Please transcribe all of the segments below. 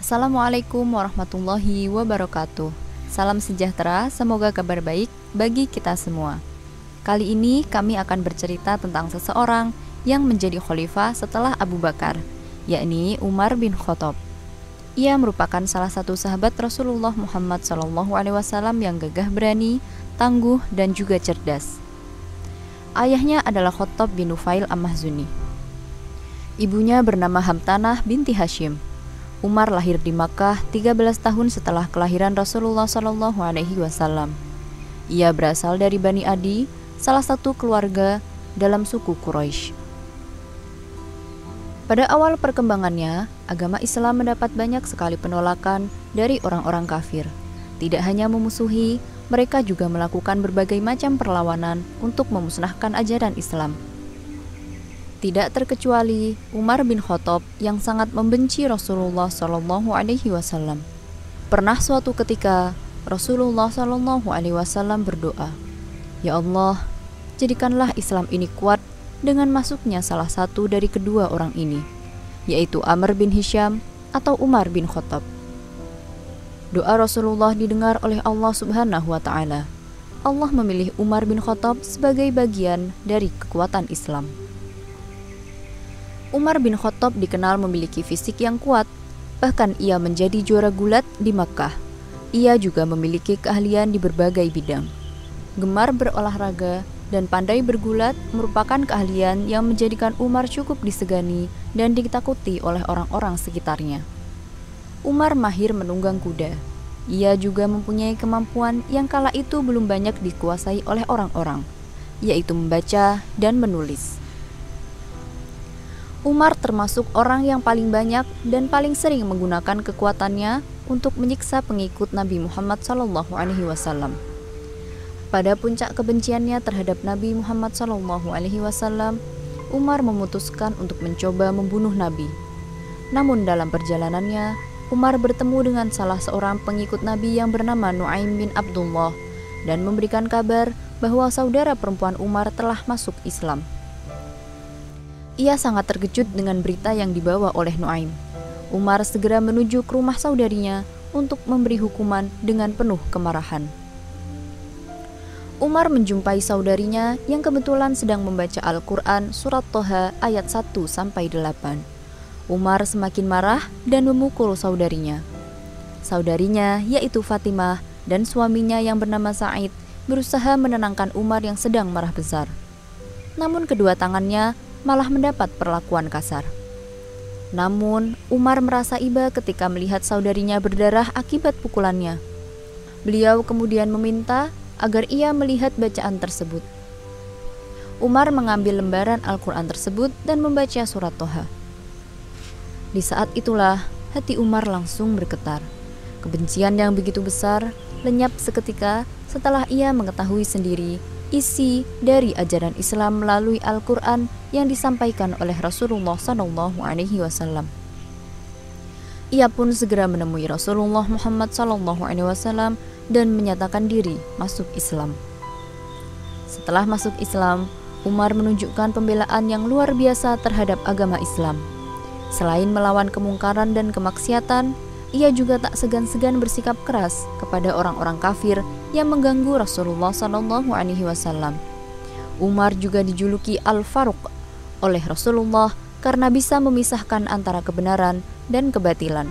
Assalamualaikum warahmatullahi wabarakatuh. Salam sejahtera, semoga kabar baik bagi kita semua. Kali ini kami akan bercerita tentang seseorang yang menjadi khalifah setelah Abu Bakar, yakni Umar bin Khattab. Ia merupakan salah satu sahabat Rasulullah Muhammad SAW yang gagah berani, tangguh, dan juga cerdas. Ayahnya adalah Khattab bin Nufail Al-Mahzuni. Ibunya bernama Hamtanah binti Hashim. Umar lahir di Makkah 13 tahun setelah kelahiran Rasulullah SAW. Ia berasal dari Bani Adi, salah satu keluarga dalam suku Quraisy. Pada awal perkembangannya, agama Islam mendapat banyak sekali penolakan dari orang-orang kafir. Tidak hanya memusuhi, mereka juga melakukan berbagai macam perlawanan untuk memusnahkan ajaran Islam. Tidak terkecuali Umar bin Khattab yang sangat membenci Rasulullah SAW. Pernah suatu ketika Rasulullah SAW berdoa, "Ya Allah, jadikanlah Islam ini kuat dengan masuknya salah satu dari kedua orang ini, yaitu Amr bin Hisham atau Umar bin Khattab." Doa Rasulullah didengar oleh Allah Subhanahu wa Ta'ala. Allah memilih Umar bin Khattab sebagai bagian dari kekuatan Islam. Umar bin Khattab dikenal memiliki fisik yang kuat, bahkan ia menjadi juara gulat di Makkah. Ia juga memiliki keahlian di berbagai bidang. Gemar berolahraga dan pandai bergulat merupakan keahlian yang menjadikan Umar cukup disegani dan ditakuti oleh orang-orang sekitarnya. Umar mahir menunggang kuda. Ia juga mempunyai kemampuan yang kala itu belum banyak dikuasai oleh orang-orang, yaitu membaca dan menulis. Umar termasuk orang yang paling banyak dan paling sering menggunakan kekuatannya untuk menyiksa pengikut Nabi Muhammad SAW. Pada puncak kebenciannya terhadap Nabi Muhammad SAW, Umar memutuskan untuk mencoba membunuh Nabi. Namun dalam perjalanannya, Umar bertemu dengan salah seorang pengikut Nabi yang bernama Nu'aim bin Abdullah dan memberikan kabar bahwa saudara perempuan Umar telah masuk Islam. Ia sangat terkejut dengan berita yang dibawa oleh Nu'aim. Umar segera menuju ke rumah saudarinya untuk memberi hukuman dengan penuh kemarahan. Umar menjumpai saudarinya yang kebetulan sedang membaca Al-Quran surat Toha ayat 1-8. Umar semakin marah dan memukul saudarinya. Saudarinya, yaitu Fatimah, dan suaminya yang bernama Sa'id berusaha menenangkan Umar yang sedang marah besar. Namun kedua tangannya malah mendapat perlakuan kasar. Namun, Umar merasa iba ketika melihat saudarinya berdarah akibat pukulannya. Beliau kemudian meminta agar ia melihat bacaan tersebut. Umar mengambil lembaran Al-Quran tersebut dan membaca surat Toha. Di saat itulah, hati Umar langsung bergetar. Kebencian yang begitu besar lenyap seketika setelah ia mengetahui sendiri isi dari ajaran Islam melalui Al-Quran yang disampaikan oleh Rasulullah SAW. Ia pun segera menemui Rasulullah Muhammad SAW dan menyatakan diri masuk Islam. Setelah masuk Islam, Umar menunjukkan pembelaan yang luar biasa terhadap agama Islam. Selain melawan kemungkaran dan kemaksiatan, ia juga tak segan-segan bersikap keras kepada orang-orang kafir yang mengganggu Rasulullah SAW. Umar juga dijuluki Al-Faruq oleh Rasulullah karena bisa memisahkan antara kebenaran dan kebatilan.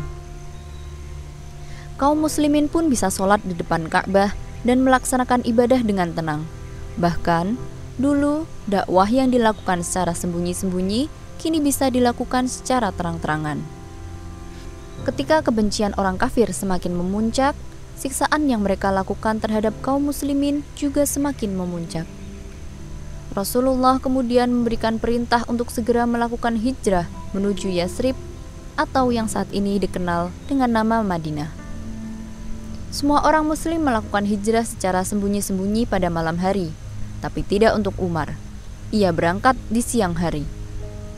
Kaum muslimin pun bisa sholat di depan Ka'bah dan melaksanakan ibadah dengan tenang. Bahkan, dulu dakwah yang dilakukan secara sembunyi-sembunyi kini bisa dilakukan secara terang-terangan. Ketika kebencian orang kafir semakin memuncak, siksaan yang mereka lakukan terhadap kaum muslimin juga semakin memuncak. Rasulullah kemudian memberikan perintah untuk segera melakukan hijrah menuju Yasrib atau yang saat ini dikenal dengan nama Madinah. Semua orang muslim melakukan hijrah secara sembunyi-sembunyi pada malam hari, tapi tidak untuk Umar. Ia berangkat di siang hari.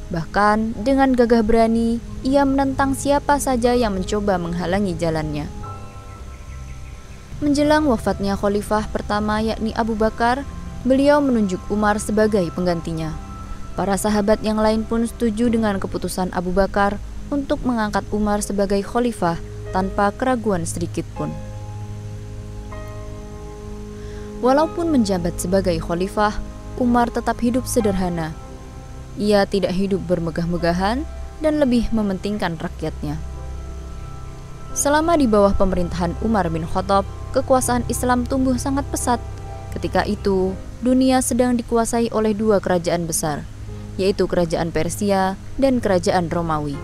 Bahkan dengan gagah berani, ia menentang siapa saja yang mencoba menghalangi jalannya. Menjelang wafatnya khalifah pertama yakni Abu Bakar, beliau menunjuk Umar sebagai penggantinya. Para sahabat yang lain pun setuju dengan keputusan Abu Bakar untuk mengangkat Umar sebagai khalifah tanpa keraguan sedikit pun. Walaupun menjabat sebagai khalifah, Umar tetap hidup sederhana. Ia tidak hidup bermegah-megahan dan lebih mementingkan rakyatnya. Selama di bawah pemerintahan Umar bin Khattab, kekuasaan Islam tumbuh sangat pesat. Ketika itu, dunia sedang dikuasai oleh dua kerajaan besar, yaitu kerajaan Persia dan kerajaan Romawi.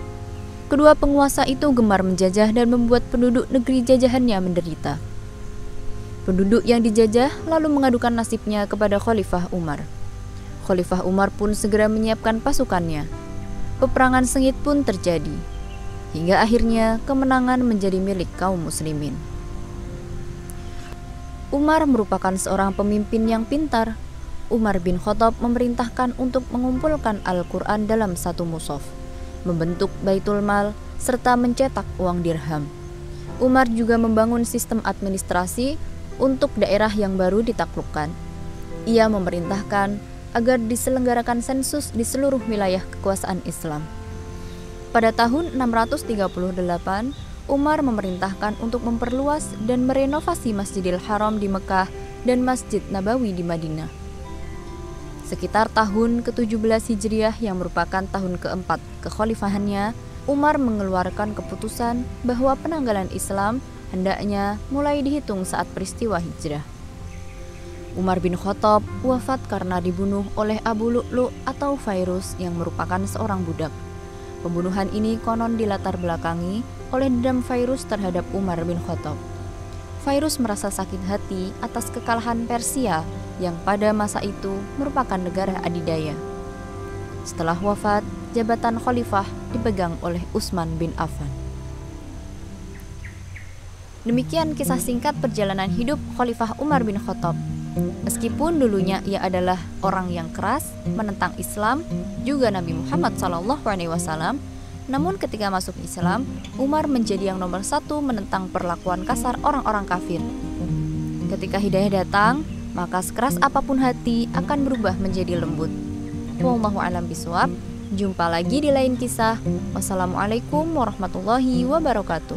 Kedua penguasa itu gemar menjajah dan membuat penduduk negeri jajahannya menderita. Penduduk yang dijajah lalu mengadukan nasibnya kepada Khalifah Umar. Khalifah Umar pun segera menyiapkan pasukannya. Peperangan sengit pun terjadi, hingga akhirnya kemenangan menjadi milik kaum muslimin. Umar merupakan seorang pemimpin yang pintar. Umar bin Khattab memerintahkan untuk mengumpulkan Al-Quran dalam satu mushaf, membentuk baitul mal, serta mencetak uang dirham. Umar juga membangun sistem administrasi untuk daerah yang baru ditaklukkan. Ia memerintahkan agar diselenggarakan sensus di seluruh wilayah kekuasaan Islam. Pada tahun 638, Umar memerintahkan untuk memperluas dan merenovasi Masjidil Haram di Mekah dan Masjid Nabawi di Madinah. Sekitar tahun ke-17 Hijriah yang merupakan tahun keempat kekhalifahannya, Umar mengeluarkan keputusan bahwa penanggalan Islam hendaknya mulai dihitung saat peristiwa hijrah. Umar bin Khattab wafat karena dibunuh oleh Abu Lu'lu' atau Fairuz yang merupakan seorang budak. Pembunuhan ini konon dilatar belakangi oleh dendam Fairuz terhadap Umar bin Khattab. Fairuz merasa sakit hati atas kekalahan Persia yang pada masa itu merupakan negara adidaya. Setelah wafat, jabatan khalifah dipegang oleh Utsman bin Affan. Demikian kisah singkat perjalanan hidup Khalifah Umar bin Khattab. Meskipun dulunya ia adalah orang yang keras, menentang Islam, juga Nabi Muhammad SAW, namun ketika masuk Islam, Umar menjadi yang nomor satu menentang perlakuan kasar orang-orang kafir. Ketika hidayah datang, maka sekeras apapun hati akan berubah menjadi lembut. Wallahu a'lam bishawab. Jumpa lagi di lain kisah. Wassalamualaikum warahmatullahi wabarakatuh.